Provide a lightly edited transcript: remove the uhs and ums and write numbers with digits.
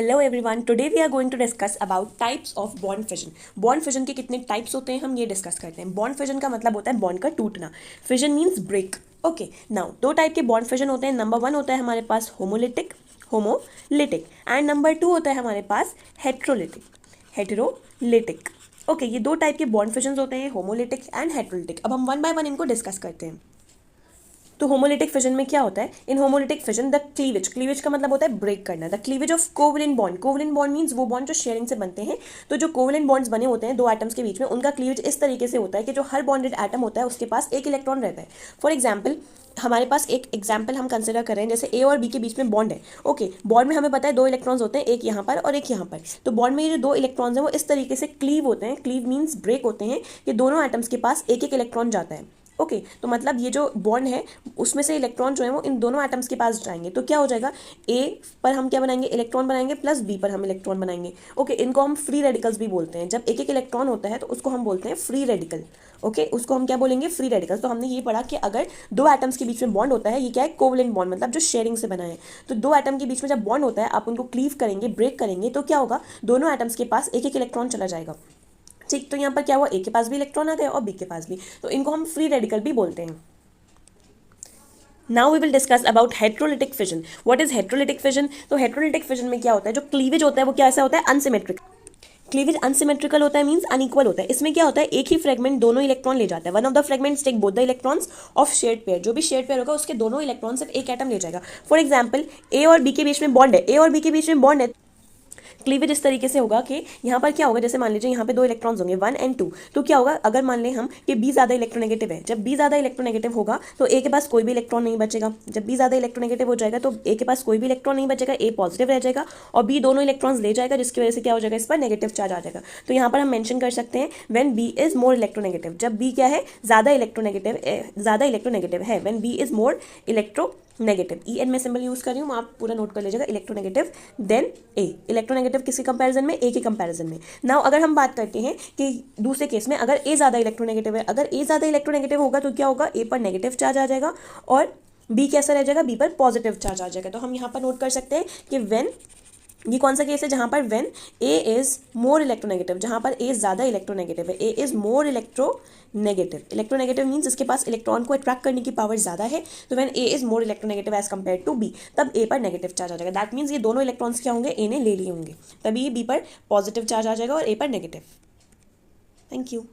Hello everyone, today we are going to discuss about types of bond fission. Bond fission के कितने types होते हैं हम ये डिस्कस करते हैं। बॉन्ड फिजन का मतलब होता है बॉन्ड का टूटना। Fission means break. Okay, now दो टाइप के बॉन्ड फिजन होते हैं। नंबर वन होता है हमारे पास होमोलिटिक एंड नंबर टू होता है हमारे पास हेट्रोलिटिक। ओके, ये दो टाइप के बॉन्ड फिजन होते हैं, होमोलिटिक एंड हेट्रोलिटिक। अब हम वन बाय वन इनको डिस्कस करते हैं। तो होमोलिटिक फिजन में क्या होता है? इन होमोलिटिक फिजन द क्लीवेज का मतलब होता है ब्रेक करना। The cleavage of covalent bond means वो बॉन्ड जो शेयरिंग से बनते हैं। तो जो कोवलेंट बॉन्ड्स बने होते हैं दो एटम्स के बीच में, उनका क्लीवेज इस तरीके से होता है कि जो हर बॉन्डेड एटम होता है उसके पास एक इलेक्ट्रॉन रहता है। फॉर एग्जाम्पल, हमारे पास एक एग्जाम्पल हम कंसिडर कर रहे हैं, जैसे ए और बी के बीच में बॉन्ड है। ओके, बॉन्ड में हमें पता है दो इलेक्ट्रॉन्स होते हैं, एक यहाँ पर और एक यहाँ पर। तो बॉन्ड में ये जो दो इलेक्ट्रॉन्स हैं वो इस तरीके से क्लीव होते हैं। क्लीव मीन्स ब्रेक होते हैं कि दोनों एटम्स के पास एक एक इलेक्ट्रॉन जाता है। ओके, तो मतलब ये जो बॉन्ड है उसमें से इलेक्ट्रॉन जो है वो इन दोनों एटम्स के पास जाएंगे। तो क्या हो जाएगा, ए पर हम क्या बनाएंगे, इलेक्ट्रॉन बनाएंगे, प्लस बी पर हम इलेक्ट्रॉन बनाएंगे। ओके, इनको हम फ्री रेडिकल्स भी बोलते हैं। जब एक एक इलेक्ट्रॉन होता है तो उसको हम बोलते हैं फ्री रेडिकल। ओके, उसको हम क्या बोलेंगे, फ्री रेडिकल्स। तो हमने ये पढ़ा कि अगर दो एटम्स के बीच में बॉन्ड होता है, ये क्या है, कोवलेंट बॉन्ड, मतलब जो शेयरिंग से बना है। तो दो एटम के बीच में जब बॉन्ड होता है, आप उनको क्लीव करेंगे, ब्रेक करेंगे, तो क्या होगा, दोनों एटम्स के पास एक एक इलेक्ट्रॉन चला जाएगा। ठीक, तो यहाँ पर क्या हुआ, ए के पास भी इलेक्ट्रॉन आ गए और बी के पास भी। तो इनको हम फ्री रेडिकल भी बोलते हैं। Now we will discuss about heterolytic fission. What is heterolytic fission? तो हेट्रोलिटिक फिजन में क्या होता है, जो क्लीवेज होता है वो क्या ऐसा होता है, अनसिमेट्रिक। क्लीवेज अनसिमेट्रिकल होता है, मींस अनइक्वल होता है। इसमें क्या होता है, एक ही फ्रेगमेंट दोनों इलेक्ट्रॉन ले जाता है। One of the fragments take both the electrons of shared pair. जो भी शेयर्ड पेयर होगा उसके दोनों इलेक्ट्रॉन सिर्फ एक एटम ले जाएगा। फॉर एग्जाम्पल, ए और बी के बीच में बॉन्ड है, ए और बी के बीच में बॉन्ड है। क्लीवेज इस तरीके से होगा कि यहाँ पर क्या होगा, जैसे मान लीजिए यहाँ पे दो इलेक्ट्रॉन्स होंगे 1 और 2। तो क्या होगा, अगर मान लें हम कि बी ज़्यादा इलेक्ट्रोनेगेटिव है, जब बी ज़्यादा इलेक्ट्रोनेगेटिव होगा तो ए के पास कोई भी इलेक्ट्रॉन नहीं बचेगा। जब बी ज़्यादा इलेक्ट्रोनेगेटिव हो जाएगा तो ए के पास कोई भी इलेक्ट्रॉन नहीं बचेगा, ए पॉजिटिव रह जाएगा और बी दोनों इलेक्ट्रॉन्स ले जाएगा, जिसकी वजह से क्या हो जाएगा, इस पर नेगेटिव चार्ज आ जाएगा। तो यहाँ पर हम मेंशन कर सकते हैं when B is more electronegative, जब बी क्या है, ज़्यादा इलेक्ट्रोनेगेटिव है, when B is more electronegative. E N में सिंबल यूज कर रही हूँ, आप पूरा नोट कर लीजिएगा, इलेक्ट्रोनेगेटिव देन ए। इलेक्ट्रोनेगेटिव किसके कंपैरिजन में, ए के कंपैरिजन में। नाउ अगर हम बात करते हैं कि दूसरे केस में अगर ए ज़्यादा इलेक्ट्रोनेगेटिव है, अगर ए ज़्यादा इलेक्ट्रोनेगेटिव होगा तो क्या होगा, ए पर नेगेटिव चार्ज आ जाएगा और बी कैसा रह जाएगा, बी पर पॉजिटिव चार्ज आ जाएगा। तो हम यहाँ पर नोट कर सकते हैं कि व्हेन, ये कौन सा केस है जहाँ पर when A is more electronegative, जहाँ पर ए ज़्यादा इलेक्ट्रोनेगेटिव है, ए इज मोर इलेक्ट्रोनेगेटिव मीन्स इसके पास इलेक्ट्रॉन को अट्रैक्ट करने की पावर ज़्यादा है। तो when A is more electronegative as compare to B, तब ए पर नेगेटिव चार्ज आ जाएगा। दैट मीन्स ये दोनों इलेक्ट्रॉन्स क्या होंगे, ए ने ले लिए होंगे, तभी बी पर पॉजिटिव चार्ज आ जाएगा और ए पर नेगेटिव। Thank you.